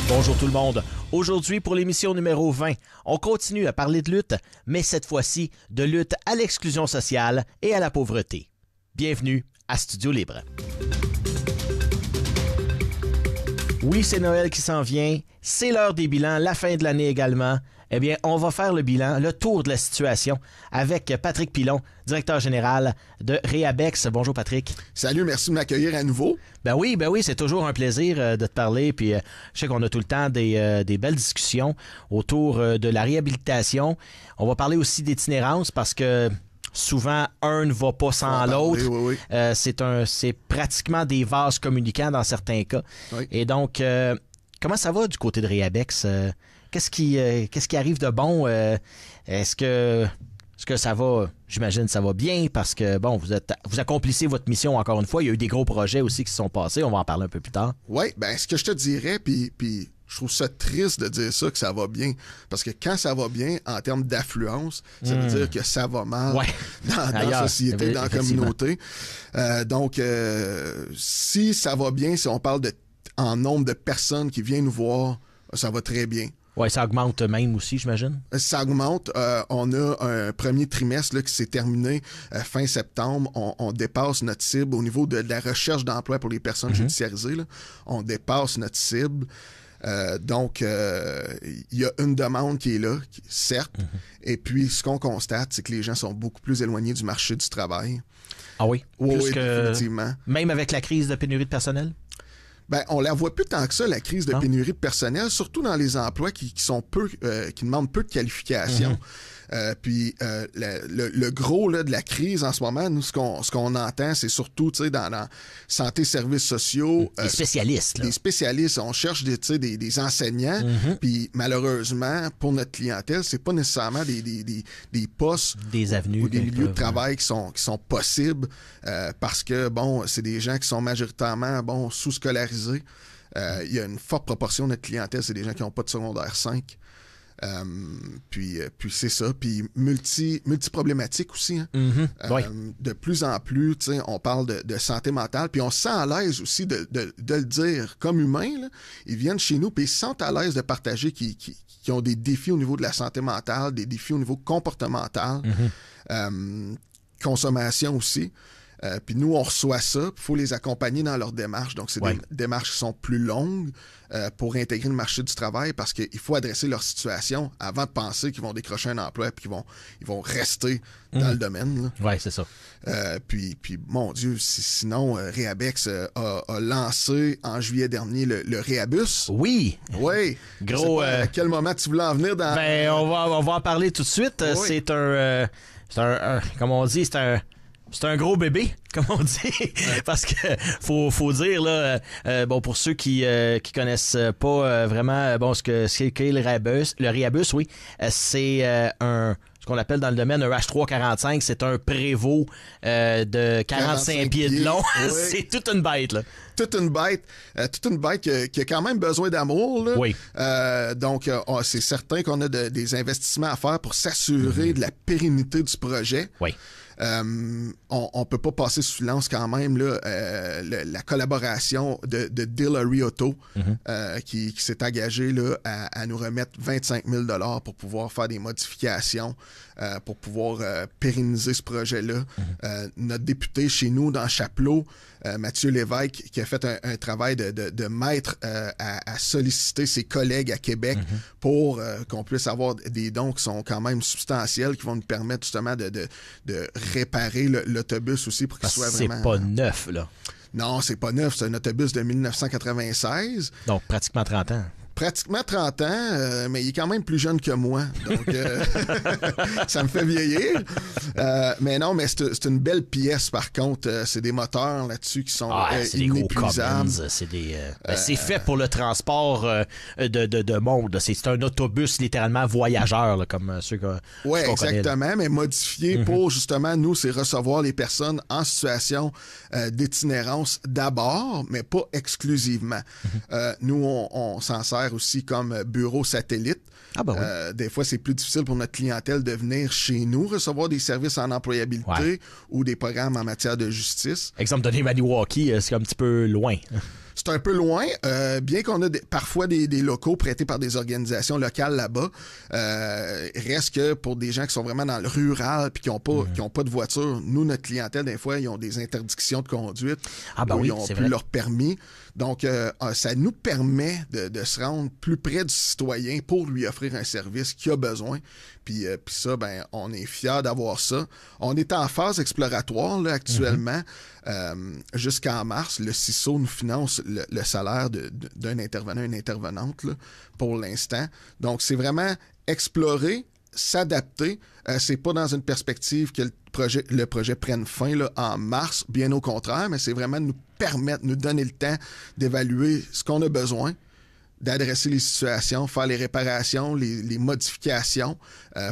Bonjour tout le monde. Aujourd'hui, pour l'émission numéro 20, on continue à parler de lutte, mais cette fois-ci de lutte à l'exclusion sociale et à la pauvreté. Bienvenue à Studio Libre. Oui, c'est Noël qui s'en vient, c'est l'heure des bilans, la fin de l'année également. Eh bien, on va faire le bilan, le tour de la situation avec Patrick Pilon, directeur général de Réabex. Bonjour Patrick. Salut, merci de m'accueillir à nouveau. Ben oui, c'est toujours un plaisir de te parler. Puis je sais qu'on a tout le temps des belles discussions autour de la réhabilitation. On va parler aussi d'itinérance parce que souvent, un ne va pas sans l'autre. Oui. C'est pratiquement des vases communicants dans certains cas. Oui. Et donc, comment ça va du côté de Réabex? Qu'est-ce qui arrive de bon? Est-ce que ça va? J'imagine que ça va bien parce que, bon, vous accomplissez votre mission encore une fois. Il y a eu des gros projets aussi qui se sont passés. On va en parler un peu plus tard. Oui, ben ce que je te dirais, puis je trouve ça triste de dire ça, que ça va bien. Parce que quand ça va bien, en termes d'affluence, ça veut dire que ça va mal dans la société, dans la communauté. Donc, si ça va bien, si on parle en nombre de personnes qui viennent nous voir, ça va très bien. Oui, ça augmente même aussi, j'imagine. Ça augmente. On a un premier trimestre là, qui s'est terminé fin septembre. On dépasse notre cible au niveau de la recherche d'emploi pour les personnes judiciarisées. Là. On dépasse notre cible. Donc, il y a une demande qui est là, certes. Et puis, ce qu'on constate, c'est que les gens sont beaucoup plus éloignés du marché du travail. Ah oui? Oui, définitivement. Même avec la crise de pénurie de personnel? Ben, on la voit plus tant que ça, la crise de pénurie de personnel, surtout dans les emplois qui demandent peu de qualifications. Puis le gros là, de la crise en ce moment, nous, ce qu'on entend, c'est surtout dans santé, services sociaux. Les spécialistes. Les spécialistes. On cherche des enseignants. Puis malheureusement, pour notre clientèle, c'est pas nécessairement des postes des avenues ou des milieux de travail qui sont possibles parce que, bon, c'est des gens qui sont majoritairement sous-scolarisés. Il y a une forte proportion de notre clientèle, c'est des gens qui n'ont pas de secondaire 5. Puis c'est ça. Puis multi-problématique aussi. Hein? De plus en plus, on parle de santé mentale. Puis on se sent à l'aise aussi de le dire. Comme humains, là, ils viennent chez nous puis ils se sentent à l'aise de partager qui ont des défis au niveau de la santé mentale, des défis au niveau comportemental, consommation aussi. Puis nous, on reçoit ça, il faut les accompagner dans leur démarche. Donc, c'est des démarches qui sont plus longues pour intégrer le marché du travail parce qu'il faut adresser leur situation avant de penser qu'ils vont décrocher un emploi puis ils vont rester dans le domaine. Oui, c'est ça. Puis, mon Dieu, sinon, Réabex a lancé en juillet dernier le Réabus. Oui. Oui. Gros. À quel moment tu voulais en venir dans... Ben, on va en parler tout de suite. Oui. C'est un comme on dit, c'est un gros bébé, comme on dit, parce que faut dire là, pour ceux qui connaissent pas vraiment, ce qu'est le Réabus, oui, c'est ce qu'on appelle dans le domaine un H345, c'est un prévôt de 45 pieds de long. Oui. C'est toute une bête là. Toute une bête qui a quand même besoin d'amour. Là. Oui. Donc, c'est certain qu'on a des investissements à faire pour s'assurer de la pérennité du projet. Oui. On peut pas passer sous silence quand même là, la collaboration de Dillery Auto qui s'est engagé là, à nous remettre 25 000 $ pour pouvoir faire des modifications, pour pouvoir pérenniser ce projet-là. Notre député chez nous dans Chapelot, Mathieu Lévesque, qui a fait un travail de maître à solliciter ses collègues à Québec pour qu'on puisse avoir des dons qui sont quand même substantiels, qui vont nous permettre justement de réparer l'autobus aussi pour qu'il soit vraiment... C'est pas neuf, là. Non, c'est pas neuf. C'est un autobus de 1996. Donc, pratiquement 30 ans. Pratiquement 30 ans, mais il est quand même plus jeune que moi. Donc, ça me fait vieillir. Mais non, mais c'est une belle pièce, par contre. C'est des moteurs là-dessus qui sont c'est des gros Cummins. C'est fait pour le transport de monde. C'est un autobus littéralement voyageur, là, comme ceux qu'on exactement, connaît. Mais modifié pour, justement, nous, c'est recevoir les personnes en situation d'itinérance d'abord, mais pas exclusivement. Nous, on s'en sert aussi comme bureau satellite. Ah ben oui. Des fois, c'est plus difficile pour notre clientèle de venir chez nous recevoir des services en employabilité ou des programmes en matière de justice. Exemple donné, Maniwaki, c'est un petit peu loin. C'est un peu loin, bien qu'on a parfois des locaux prêtés par des organisations locales là-bas. Reste que pour des gens qui sont vraiment dans le rural puis qui ont pas de voiture, nous, notre clientèle, des fois, ils ont des interdictions de conduite. Ils ont plus leur permis. Donc, ça nous permet de se rendre plus près du citoyen pour lui offrir un service qu'il a besoin. Puis ça, ben, on est fiers d'avoir ça. On est en phase exploratoire là, actuellement. Jusqu'en mars, le CISO nous finance le salaire d'un intervenant, une intervenante là, pour l'instant. Donc, c'est vraiment explorer, s'adapter. C'est pas dans une perspective que le projet prenne fin là, en mars, bien au contraire, mais c'est vraiment nous permettre, nous donner le temps d'évaluer ce qu'on a besoin, d'adresser les situations, faire les réparations, les modifications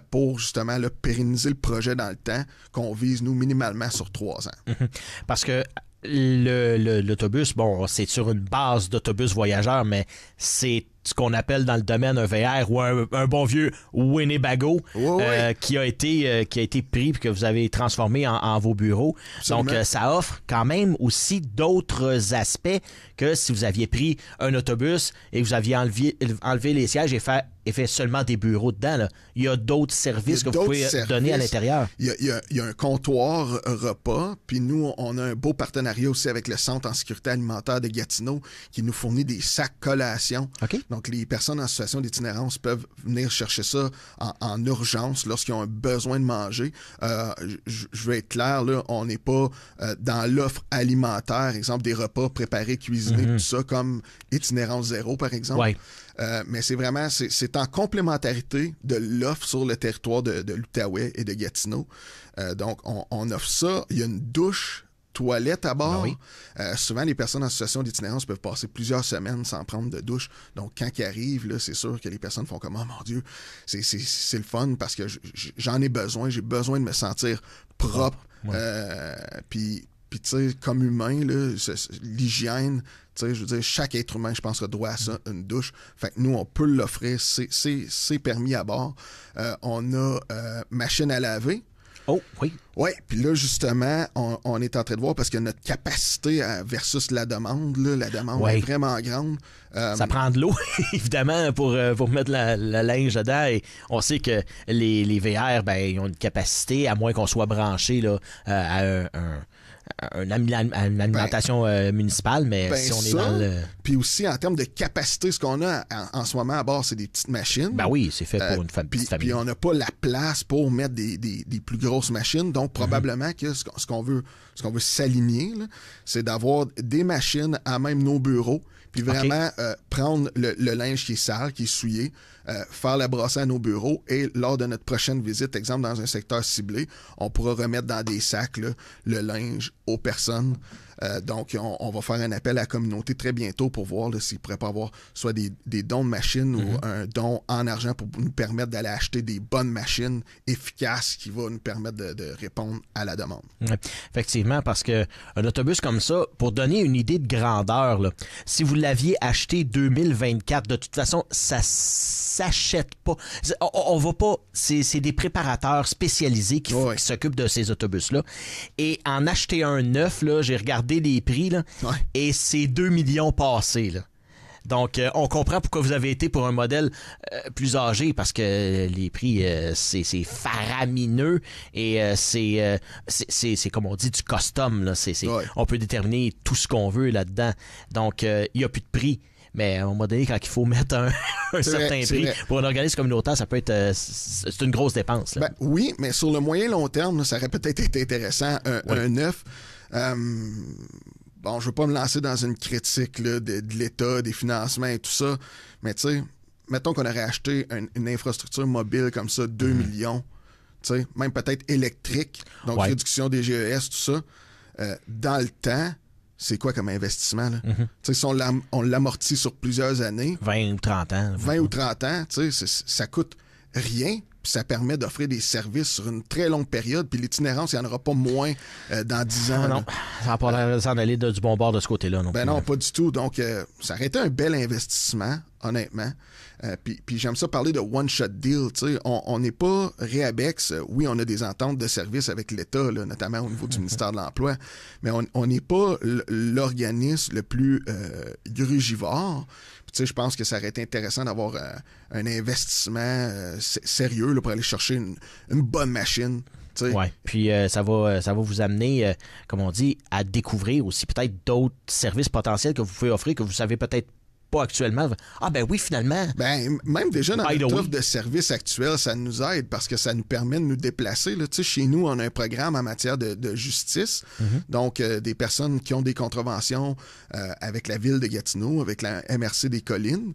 pour justement là, pérenniser le projet dans le temps qu'on vise, nous, minimalement sur 3 ans. Parce que l'autobus, bon, c'est sur une base d'autobus voyageurs, mais c'est ce qu'on appelle dans le domaine un VR ou un bon vieux Winnebago qui a été pris et que vous avez transformé en vos bureaux. Absolument. Donc, ça offre quand même aussi d'autres aspects que si vous aviez pris un autobus et que vous aviez enlevé les sièges et fait seulement des bureaux dedans. Là. Il y a d'autres services que vous pouvez donner à l'intérieur. Il y a un comptoir repas, puis nous, on a un beau partenariat aussi avec le Centre en sécurité alimentaire de Gatineau qui nous fournit des sacs collations. Okay. Donc, les personnes en situation d'itinérance peuvent venir chercher ça en urgence lorsqu'ils ont un besoin de manger. Je vais être clair, là, on n'est pas dans l'offre alimentaire, exemple des repas préparés, cuisinés, tout ça, comme Itinérance Zéro, par exemple. Ouais. Mais c'est vraiment, c'est en complémentarité de l'offre sur le territoire de l'Outaouais et de Gatineau. Donc, on offre ça. Il y a une douche, toilette à bord. Oui. Souvent, les personnes en situation d'itinérance peuvent passer plusieurs semaines sans prendre de douche. Donc, quand ils arrivent, là, c'est sûr que les personnes font comme « Oh mon Dieu, c'est le fun parce que j'en ai besoin. J'ai besoin de me sentir propre. Ouais. Puis tu sais, comme humain, là, l'hygiène, tu sais, je veux dire, chaque être humain, je pense, a droit à ça, une douche. Fait que nous, on peut l'offrir. C'est permis à bord. On a machine à laver. Oh, oui. Oui, puis là, justement, on est en train de voir parce que notre capacité versus la demande, là, la demande est vraiment grande. Ça prend de l'eau, évidemment, pour mettre la linge dedans. Et on sait que les VR, ben, ils ont une capacité, à moins qu'on soit branché là, à une alimentation municipale, mais si on est dans le... Puis aussi, en termes de capacité, ce qu'on a en ce moment à bord, c'est des petites machines. Ben oui, c'est fait pour une petite famille. Puis on n'a pas la place pour mettre des plus grosses machines. Donc, probablement que ce qu'on veut s'aligner, là, c'est d'avoir des machines à même nos bureaux, puis vraiment prendre le linge qui est sale, qui est souillé, faire la brasser à nos bureaux et lors de notre prochaine visite, exemple dans un secteur ciblé, on pourra remettre dans des sacs là, le linge aux personnes. Donc, on va faire un appel à la communauté très bientôt pour voir s'il ne pourrait pas avoir soit des dons de machines ou un don en argent pour nous permettre d'aller acheter des bonnes machines efficaces qui vont nous permettre de répondre à la demande. Ouais, effectivement, parce qu'un autobus comme ça, pour donner une idée de grandeur, là, si vous l'aviez acheté 2024, de toute façon, ça s'achète pas. On va pas... C'est des préparateurs spécialisés qui s'occupent de ces autobus-là. Et en acheter un neuf, là, j'ai regardé les prix, là, et c'est 2 millions passés, là. Donc, on comprend pourquoi vous avez été pour un modèle plus âgé, parce que les prix, c'est faramineux et c'est comme on dit, du custom. Là. On peut déterminer tout ce qu'on veut là-dedans. Donc, il n'y a plus de prix. Mais à un moment donné, quand il faut mettre un certain prix pour un organisme communautaire, ça peut être c'est une grosse dépense. Là. Ben, oui, mais sur le moyen long terme, là, ça aurait peut-être été intéressant, un neuf. Bon, je veux pas me lancer dans une critique là, de l'État, des financements et tout ça, mais tu sais, mettons qu'on aurait acheté une infrastructure mobile comme ça, 2 millions, tu sais, même peut-être électrique, donc réduction des GES, tout ça, dans le temps, c'est quoi comme investissement? Là? Tu sais, si on l'amortit sur plusieurs années... 20 ou 30 ans. 20 ou 30 ans, tu sais, ça coûte rien, puis ça permet d'offrir des services sur une très longue période, puis l'itinérance, il n'y en aura pas moins dans 10 ans. Non, ça n'a pas l'air s'en aller du bon bord de ce côté-là. Non, pas du tout. Donc, ça aurait été un bel investissement. honnêtement. Puis j'aime ça parler de one-shot deal. On n'est pas Réabex. Oui, on a des ententes de services avec l'État, là, notamment au niveau du ministère de l'Emploi, mais on n'est pas l'organisme le plus grugivore. Je pense que ça aurait été intéressant d'avoir un investissement sérieux là, pour aller chercher une bonne machine. Oui, puis ça va vous amener, comme on dit, à découvrir aussi peut-être d'autres services potentiels que vous pouvez offrir que vous savez peut-être pas actuellement. Ah ben oui, finalement. Ben, même déjà dans notre offre de services actuels, ça nous aide parce que ça nous permet de nous déplacer. Là. Chez nous, on a un programme en matière de justice. Donc, des personnes qui ont des contraventions avec la ville de Gatineau, avec la MRC des Collines,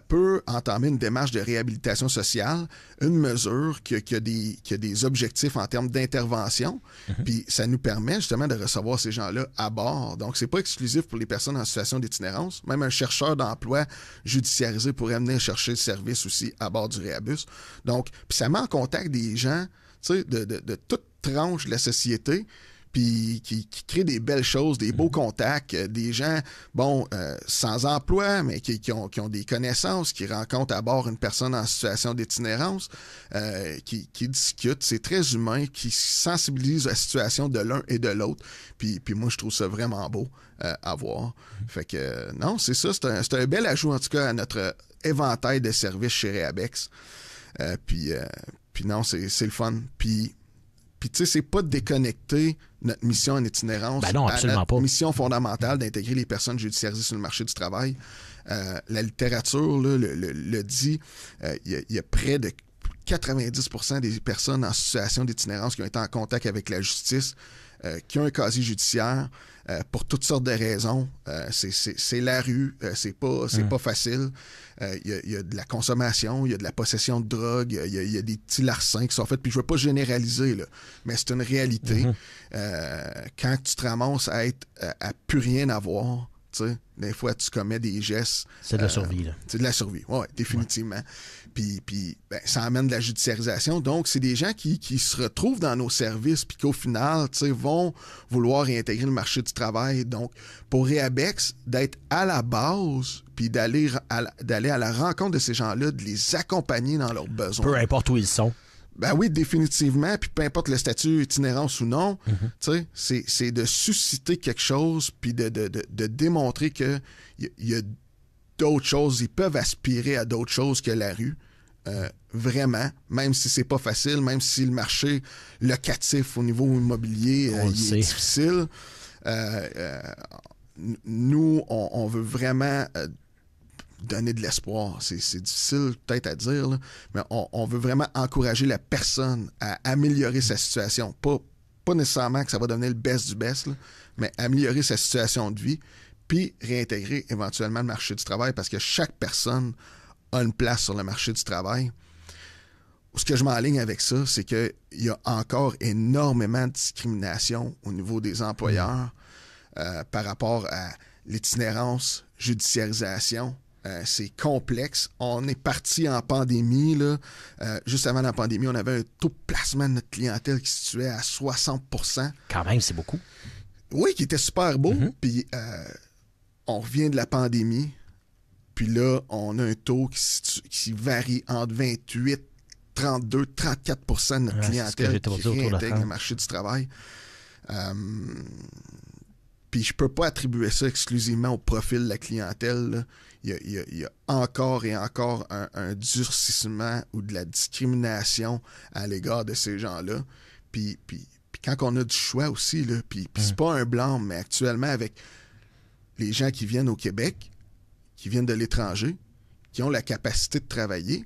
peut entamer une démarche de réhabilitation sociale, une mesure qui a des objectifs en termes d'intervention. Puis, ça nous permet justement de recevoir ces gens-là à bord. Donc, c'est pas exclusif pour les personnes en situation d'itinérance. Même un chercheur d'emploi judiciarisé pourrait venir chercher le service aussi à bord du Réabus. Donc, puis ça met en contact des gens, de toute tranche de la société, puis qui créent des belles choses, des beaux contacts, des gens, sans emploi, mais qui ont des connaissances, qui rencontrent à bord une personne en situation d'itinérance, qui discutent. C'est très humain, qui sensibilise la situation de l'un et de l'autre. Puis moi, je trouve ça vraiment beau à voir. Fait que, non, c'est ça. C'est un bel ajout, en tout cas, à notre éventail de services chez Réabex. Puis non, c'est le fun. Puis tu sais, c'est pas de déconnecter notre mission en itinérance à notre mission fondamentale d'intégrer les personnes judiciarisées sur le marché du travail. La littérature là, le dit, il y a près de 90% des personnes en situation d'itinérance qui ont été en contact avec la justice, qui ont un casier judiciaire pour toutes sortes de raisons. C'est la rue, c'est pas facile. Il y a de la consommation, il y a de la possession de drogue, il y a des petits larcins qui sont faits. Puis je veux pas généraliser, là, mais c'est une réalité. Quand tu te ramasses à être à plus rien avoir, des fois, tu commets des gestes. C'est de la survie, là. C'est de la survie, oui, définitivement. Puis ça amène de la judiciarisation. Donc, c'est des gens qui se retrouvent dans nos services puis qu'au final, vont vouloir réintégrer le marché du travail. Donc, pour Réabex, d'être à la base puis d'aller à la rencontre de ces gens-là, de les accompagner dans leurs besoins. Peu importe où ils sont. Ben oui, définitivement. Puis peu importe le statut itinérance ou non, c'est de susciter quelque chose puis de démontrer qu'il y a d'autres choses. Ils peuvent aspirer à d'autres choses que la rue. Vraiment, même si c'est pas facile, même si le marché locatif au niveau immobilier il est difficile. Nous, on veut vraiment donner de l'espoir. C'est difficile peut-être à dire, là, mais on veut vraiment encourager la personne à améliorer sa situation. Pas nécessairement que ça va donner le best du best, là, mais améliorer sa situation de vie, puis réintégrer éventuellement le marché du travail, parce que chaque personne a une place sur le marché du travail. Ce que je m'enligne avec ça, c'est qu'il y a encore énormément de discrimination au niveau des employeurs par rapport à l'itinérance, judiciarisation. C'est complexe. On est parti en pandémie. Là. Juste avant la pandémie, on avait un taux de placement de notre clientèle qui se situait à 60%. Quand même, c'est beaucoup. Oui, qui était super beau. Puis on revient de la pandémie. Puis là, on a un taux qui varie entre 28, 32, 34% de notre clientèle qui réintègre le marché du travail. Puis je peux pas attribuer ça exclusivement au profil de la clientèle. Là. Il y a encore et encore un durcissement ou de la discrimination à l'égard de ces gens-là. Puis quand on a du choix aussi, là, puis c'est pas un blâme, mais actuellement avec les gens qui viennent au Québec, qui viennent de l'étranger, qui ont la capacité de travailler,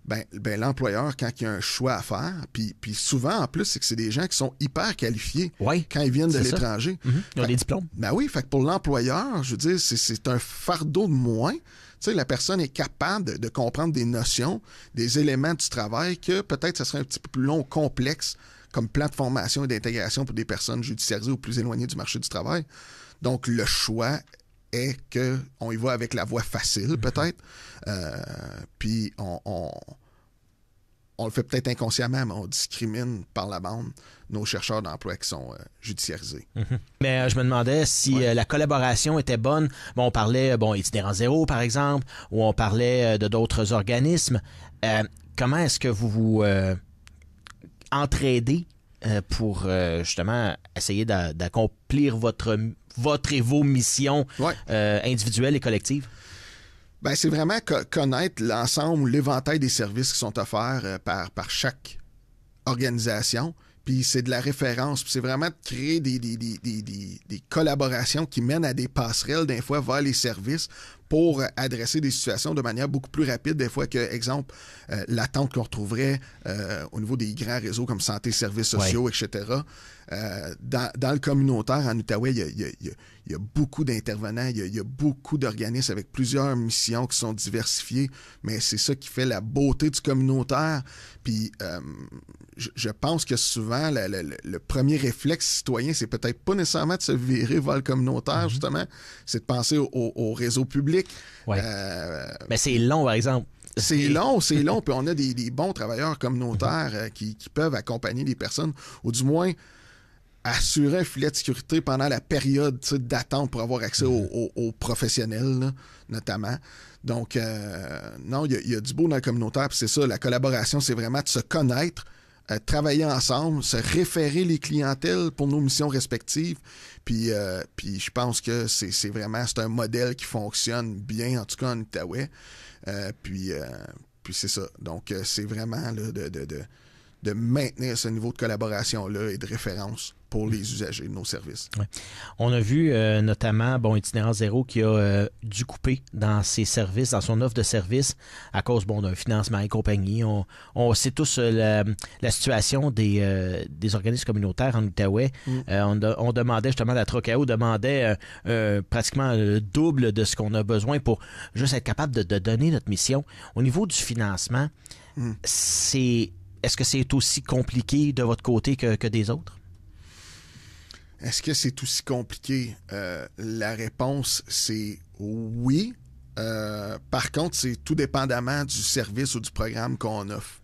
ben l'employeur, quand il y a un choix à faire, puis souvent, en plus, c'est que c'est des gens qui sont hyper qualifiés quand ils viennent de l'étranger. Ils ont des diplômes. Ben oui, fait que pour l'employeur, je veux dire, c'est un fardeau de moins. Tu sais, la personne est capable de comprendre des notions, des éléments du travail que peut-être ça serait un petit peu plus long, complexe, comme plan de formation et d'intégration pour des personnes judiciarisées ou plus éloignées du marché du travail. Donc, le choix est qu'on y va avec la voie facile, peut-être. Puis on le fait peut-être inconsciemment, mais on discrimine par la bande nos chercheurs d'emploi qui sont judiciarisés. Mm-hmm. Mais je me demandais si la collaboration était bonne. Bon, on parlait, Itinérant Zéro, par exemple, ou on parlait de d'autres organismes. Comment est-ce que vous vous entraidez pour justement essayer d'accomplir votre et vos missions individuelles et collectives? Ben, c'est vraiment connaître l'ensemble, l'éventail des services qui sont offerts par chaque organisation. Puis c'est de la référence. Puis c'est vraiment de créer des collaborations qui mènent à des passerelles, des fois, vers les services pour adresser des situations de manière beaucoup plus rapide, des fois que, exemple, l'attente qu'on retrouverait au niveau des grands réseaux comme santé, services sociaux, etc. Dans le communautaire, en Outaouais, il y a beaucoup d'intervenants, il y a beaucoup d'organismes avec plusieurs missions qui sont diversifiées, mais c'est ça qui fait la beauté du communautaire. Puis je pense que souvent, le premier réflexe citoyen, c'est peut-être pas nécessairement de se virer vers le communautaire, justement, c'est de penser au réseau public. Ouais. Mais c'est long, par exemple. C'est long, puis on a des bons travailleurs communautaires qui peuvent accompagner les personnes, ou du moins assurer un filet de sécurité pendant la période d'attente pour avoir accès aux professionnels, là, notamment. Donc, non, il y a du beau dans le communautaire, puis c'est ça, la collaboration, c'est vraiment de se connaître, travailler ensemble, se référer les clientèles pour nos missions respectives. Puis je pense que c'est un modèle qui fonctionne bien, en tout cas en Outaouais. Puis c'est ça. Donc, c'est vraiment là, de maintenir ce niveau de collaboration-là et de référence pour les usagers de nos services. Ouais. On a vu notamment Itinérant Zéro qui a dû couper dans ses services, dans son offre de services à cause d'un financement et compagnie. On sait tous la situation des organismes communautaires en Outaouais. On demandait justement, la Trocao demandait pratiquement le double de ce qu'on a besoin pour juste être capable de donner notre mission. Au niveau du financement, est-ce que c'est aussi compliqué de votre côté que des autres? Est-ce que c'est aussi compliqué? La réponse, c'est oui. Par contre, c'est tout dépendamment du service ou du programme qu'on offre.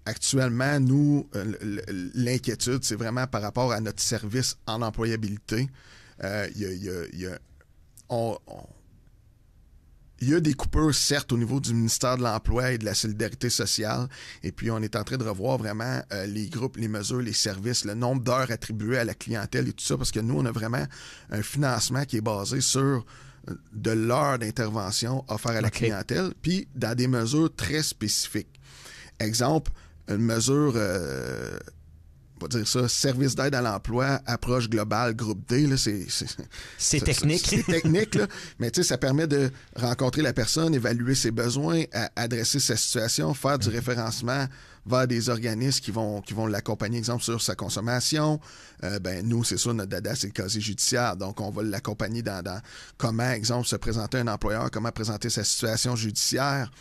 Actuellement, nous, l'inquiétude, c'est vraiment par rapport à notre service en employabilité. Il y a des coupures, certes, au niveau du ministère de l'Emploi et de la Solidarité sociale. Et puis, on est en train de revoir vraiment les groupes, les mesures, les services, le nombre d'heures attribuées à la clientèle et tout ça, parce que nous, on a vraiment un financement qui est basé sur de l'heure d'intervention offerte à la clientèle, puis dans des mesures très spécifiques. Exemple, une mesure... on va dire ça, service d'aide à l'emploi, approche globale, groupe D, là, c'est technique. C'est technique, là, mais tu sais, ça permet de rencontrer la personne, évaluer ses besoins, adresser sa situation, faire du référencement vers des organismes qui vont l'accompagner, exemple, sur sa consommation. Nous, c'est sûr, notre dada, c'est le casier judiciaire, donc on va l'accompagner dans comment, exemple, se présenter un employeur, comment présenter sa situation judiciaire.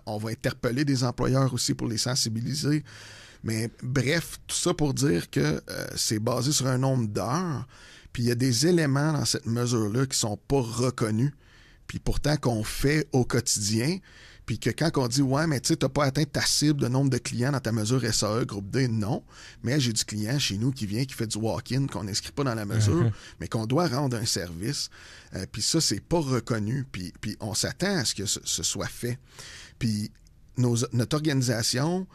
On va interpeller des employeurs aussi pour les sensibiliser. Mais bref, tout ça pour dire que c'est basé sur un nombre d'heures, puis il y a des éléments dans cette mesure-là qui sont pas reconnus, puis pourtant qu'on fait au quotidien, puis que quand on dit « Ouais, mais tu sais, t'as pas atteint ta cible de nombre de clients dans ta mesure SAE, groupe D », non, mais j'ai du client chez nous qui vient, qui fait du walk-in, qu'on n'inscrit pas dans la mesure, mais qu'on doit rendre un service, puis ça, c'est pas reconnu, puis on s'attend à ce que ce soit fait. Puis notre organisation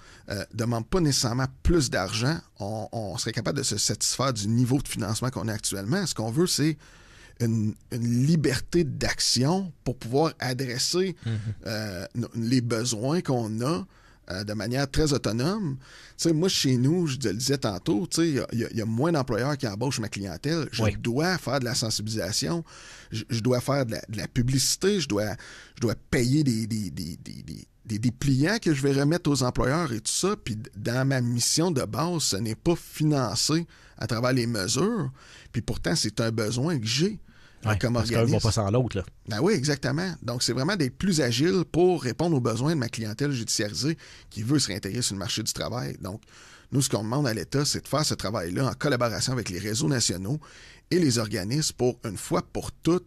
demande pas nécessairement plus d'argent. On serait capable de se satisfaire du niveau de financement qu'on a actuellement. Ce qu'on veut, c'est une liberté d'action pour pouvoir adresser les besoins qu'on a de manière très autonome. Tu sais, moi, chez nous, je te le disais tantôt, tu sais, il y a moins d'employeurs qui embauchent ma clientèle. Je dois faire de la sensibilisation, je dois faire de la publicité, je dois payer des pliants que je vais remettre aux employeurs et tout ça. Puis dans ma mission de base, ce n'est pas financé à travers les mesures. Puis pourtant, c'est un besoin que j'ai comme organisme. Parce qu'un va pas sans l'autre, là. Ben oui, exactement. Donc, c'est vraiment d'être plus agile pour répondre aux besoins de ma clientèle judiciarisée qui veut se réintégrer sur le marché du travail. Donc, nous, ce qu'on demande à l'État, c'est de faire ce travail-là en collaboration avec les réseaux nationaux et les organismes pour, une fois pour toutes,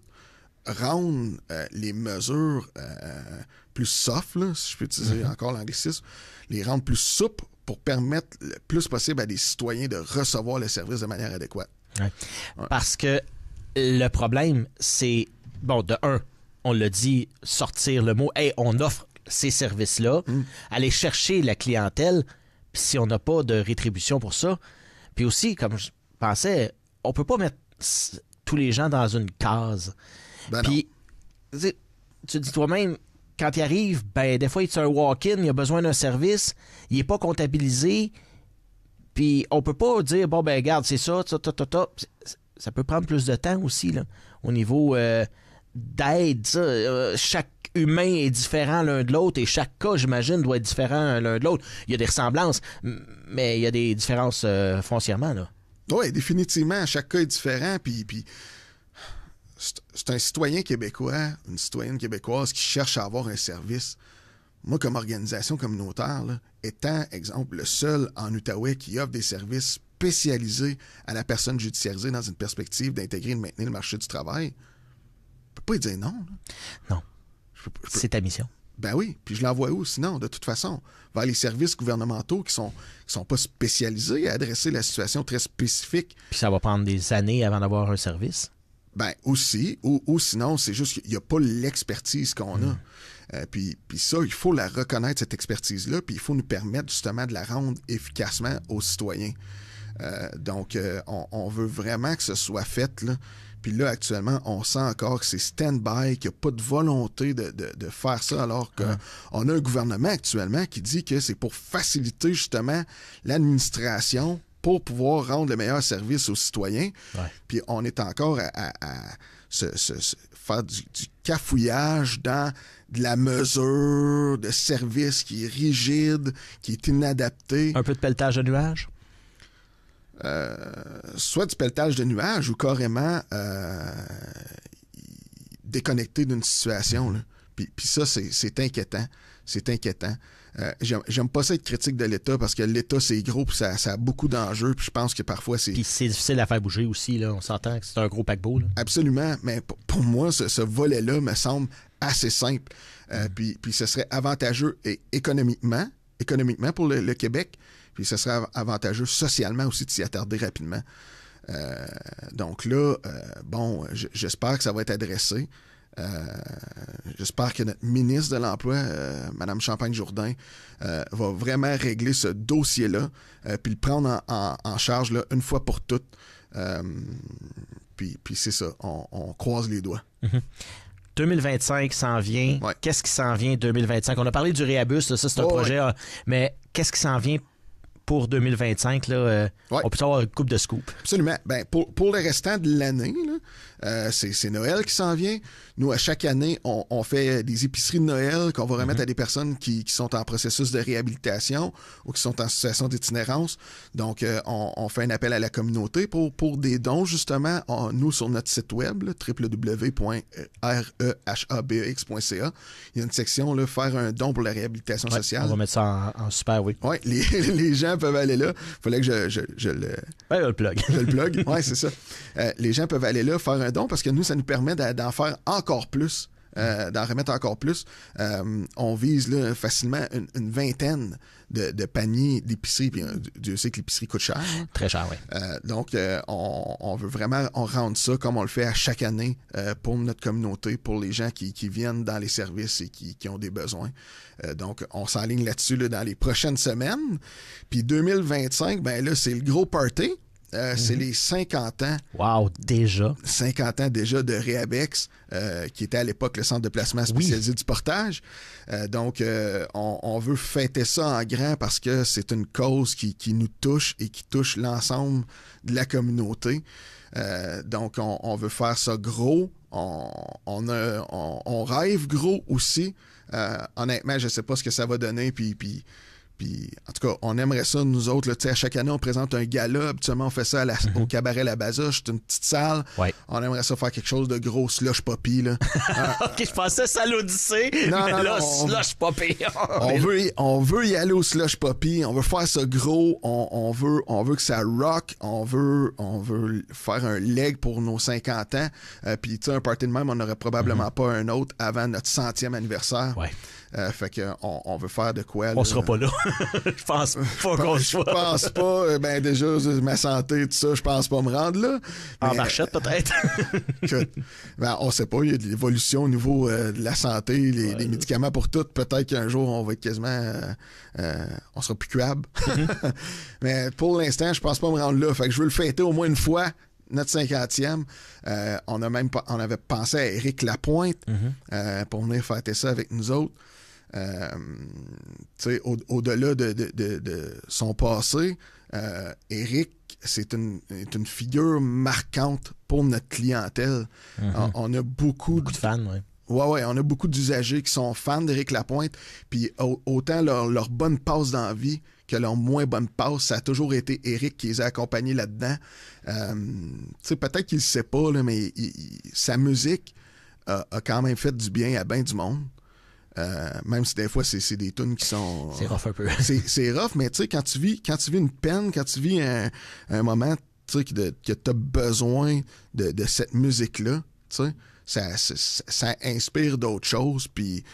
rendre les mesures plus soft, là, si je peux utiliser encore l'anglicisme, les rendre plus souples pour permettre le plus possible à des citoyens de recevoir le service de manière adéquate. Ouais. Ouais. Parce que le problème, c'est, bon, de un, on l'a dit, sortir le mot, hey, on offre ces services-là, aller chercher la clientèle, puis si on n'a pas de rétribution pour ça, puis aussi, comme je pensais, on peut pas mettre tous les gens dans une case. Ben puis, tu dis toi-même, quand il arrive, ben des fois, il est un walk-in, il a besoin d'un service, il n'est pas comptabilisé, puis on peut pas dire, bon, ben regarde, c'est ça. Ça peut prendre plus de temps aussi, là, au niveau d'aide. Chaque humain est différent l'un de l'autre et chaque cas, j'imagine, doit être différent l'un de l'autre. Il y a des ressemblances, mais il y a des différences foncièrement, là. Oui, définitivement. Chaque cas est différent, puis c'est un citoyen québécois, une citoyenne québécoise qui cherche à avoir un service. Moi, comme organisation communautaire, là, étant, exemple, le seul en Outaouais qui offre des services spécialisés à la personne judiciarisée dans une perspective d'intégrer et de maintenir le marché du travail, je peux pas lui dire non. Là. Non. C'est ta mission. Ben oui, puis je l'envoie où sinon, de toute façon? Vers les services gouvernementaux qui sont pas spécialisés à adresser la situation très spécifique. Puis ça va prendre des années avant d'avoir un service? Ben aussi, ou sinon, c'est juste qu'il n'y a pas l'expertise qu'on a. Puis ça, il faut la reconnaître, cette expertise-là, puis il faut nous permettre justement de la rendre efficacement aux citoyens. Donc, on veut vraiment que ce soit fait, là. Puis là, actuellement, on sent encore que c'est stand-by, qu'il n'y a pas de volonté de faire ça, alors qu'on a un gouvernement actuellement qui dit que c'est pour faciliter justement l'administration pour pouvoir rendre le meilleur service aux citoyens. Ouais. Puis on est encore à faire du cafouillage dans de la mesure de service qui est rigide, qui est inadapté. Un peu de pelletage de nuages? Soit du pelletage de nuages ou carrément déconnecté d'une situation. Là. Puis ça, c'est inquiétant. C'est inquiétant. J'aime pas ça être critique de l'État parce que l'État, c'est gros puis ça a beaucoup d'enjeux. Puis je pense que parfois, c'est... Puis c'est difficile à faire bouger aussi. Là. On s'entend que c'est un gros paquebot. Là. Absolument. Mais pour moi, ce volet-là me semble assez simple. Puis ce serait avantageux et économiquement pour le Québec. Puis ce serait avantageux socialement aussi de s'y attarder rapidement. Donc là, j'espère que ça va être adressé. J'espère que notre ministre de l'Emploi, Mme Champagne-Jourdain, va vraiment régler ce dossier-là, puis le prendre en charge là, une fois pour toutes. Puis c'est ça, on croise les doigts. Mm-hmm. 2025 s'en vient. Ouais. Qu'est-ce qui s'en vient 2025? On a parlé du Réabus, là, ça c'est un projet, mais qu'est-ce qui s'en vient pour 2025, là, on peut avoir une coupe de scoop. Absolument. Ben, pour le restant de l'année, là, c'est Noël qui s'en vient. Nous, à chaque année, on fait des épiceries de Noël qu'on va remettre à des personnes qui sont en processus de réhabilitation ou qui sont en situation d'itinérance. Donc, on fait un appel à la communauté pour des dons, justement. Nous, sur notre site web, www.rehabex.ca, il y a une section, là, faire un don pour la réhabilitation sociale. On va mettre ça en super, oui. Oui, les gens peuvent aller là. Il fallait que je le... Ouais, le plug. Je le plug, oui, c'est ça. Les gens peuvent aller là, faire un don, parce que nous, ça nous permet d'en faire encore plus, d'en remettre encore plus. On vise là, facilement une vingtaine de paniers d'épicerie, puis Dieu sait que l'épicerie coûte cher. Hein? Très cher, oui. Donc, on veut vraiment rendre ça comme on le fait à chaque année pour notre communauté, pour les gens qui viennent dans les services et qui ont des besoins. Donc, on s'enligne là-dessus là, dans les prochaines semaines. Puis 2025, ben là, c'est le gros party. C'est les 50 ans. Wow, déjà. 50 ans déjà de Réabex, qui était à l'époque le centre de placement spécialisé du portage. Donc, on veut fêter ça en grand parce que c'est une cause qui nous touche et qui touche l'ensemble de la communauté. Donc, on veut faire ça gros. On rêve gros aussi. Honnêtement, je ne sais pas ce que ça va donner. Puis Puis, en tout cas, on aimerait ça, nous autres. Là, à chaque année, on présente un gala. Habituellement, on fait ça au cabaret La Bazoche. C'est une petite salle. Ouais. On aimerait ça faire quelque chose de gros slush poppy. Là. OK, je pensais ça à l'Odyssée. Non, mais non, là, non, slush poppy. on veut y aller au slush poppy. On veut faire ça gros. On veut que ça rock. On veut faire un leg pour nos 50 ans. Puis, tu sais, un party de même, on n'aurait probablement pas un autre avant notre 100e anniversaire. Ouais. Fait qu'on veut faire de quoi. On sera pas là. Je pense pas qu'on soit. Je pense pas. Ben déjà, ma santé, tout ça, je pense pas me rendre là. En marchette, peut-être. On sait pas. Il y a de l'évolution au niveau de la santé, les médicaments pour tout. Peut-être qu'un jour, on va être quasiment... on sera plus cuable. Mais pour l'instant, je pense pas me rendre là. Fait que je veux le fêter au moins une fois. Notre 50e, on avait pensé à Éric Lapointe pour venir fêter ça avec nous autres. Au-delà de son passé, Éric, c'est une figure marquante pour notre clientèle. On a beaucoup de fans, oui. Ouais, on a beaucoup d'usagers qui sont fans d'Éric Lapointe, puis autant leur bonne passe dans la vie que leur moins bonne passe, ça a toujours été Éric qui les a accompagnés là-dedans. Peut-être qu'il ne sait pas, là, mais sa musique a quand même fait du bien à bien du monde. Même si des fois c'est des tunes qui sont... C'est rough un peu. c'est rough, mais tu sais, quand tu vis une peine, quand tu vis un moment que tu as besoin de cette musique-là, tu sais, ça inspire d'autres choses, puis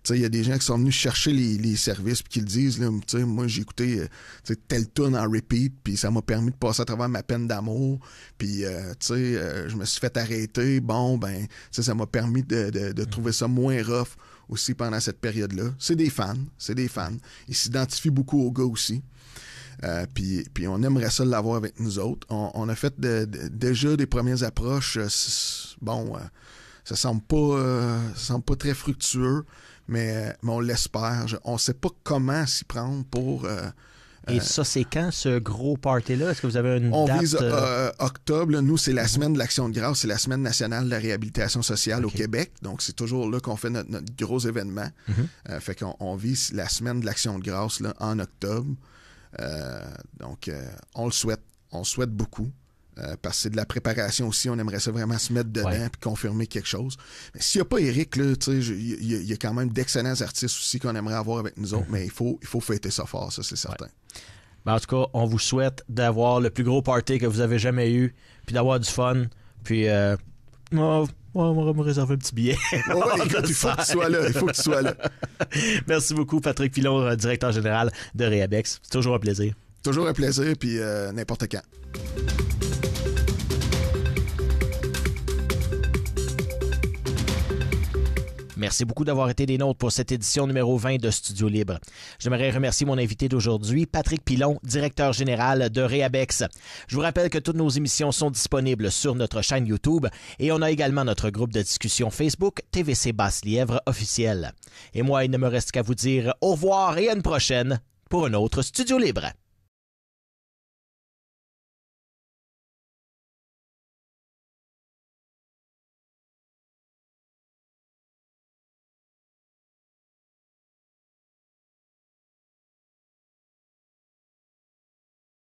il y a des gens qui sont venus chercher les services puis qui le disent, là, moi j'ai écouté telle tune en repeat, puis ça m'a permis de passer à travers ma peine d'amour, puis je me suis fait arrêter, ça m'a permis de trouver ça moins rough aussi pendant cette période-là. C'est des fans. Ils s'identifient beaucoup aux gars aussi. Puis on aimerait ça l'avoir avec nous autres. On a fait déjà des premières approches. Ça semble pas très fructueux, mais on l'espère. On sait pas comment s'y prendre pour... Et ça, c'est quand, ce gros party-là? Est-ce que vous avez une date? On vise octobre. Là, nous, c'est la semaine de l'Action de grâce. C'est la semaine nationale de la réhabilitation sociale au Québec. Donc, c'est toujours là qu'on fait notre gros événement. Fait qu'on vise la semaine de l'Action de grâce là, en octobre. Donc, on le souhaite. On le souhaite beaucoup. Parce que c'est de la préparation aussi. On aimerait ça vraiment se mettre dedans et confirmer quelque chose. Mais s'il n'y a pas Éric, il y a quand même d'excellents artistes aussi qu'on aimerait avoir avec nous autres, mais il faut fêter ça fort, ça, c'est certain. Ben, en tout cas, on vous souhaite d'avoir le plus gros party que vous avez jamais eu, puis d'avoir du fun, puis on va me réserver un petit billet. Écoute, il faut que tu sois là. Merci beaucoup, Patrick Pilon, directeur général de Réabex. C'est toujours un plaisir. Toujours un plaisir, puis n'importe quand. Merci beaucoup d'avoir été des nôtres pour cette édition numéro 20 de Studio Libre. J'aimerais remercier mon invité d'aujourd'hui, Patrick Pilon, directeur général de Réabex. Je vous rappelle que toutes nos émissions sont disponibles sur notre chaîne YouTube et on a également notre groupe de discussion Facebook TVC Basse-Lièvre officiel. Et moi, il ne me reste qu'à vous dire au revoir et à une prochaine pour un autre Studio Libre.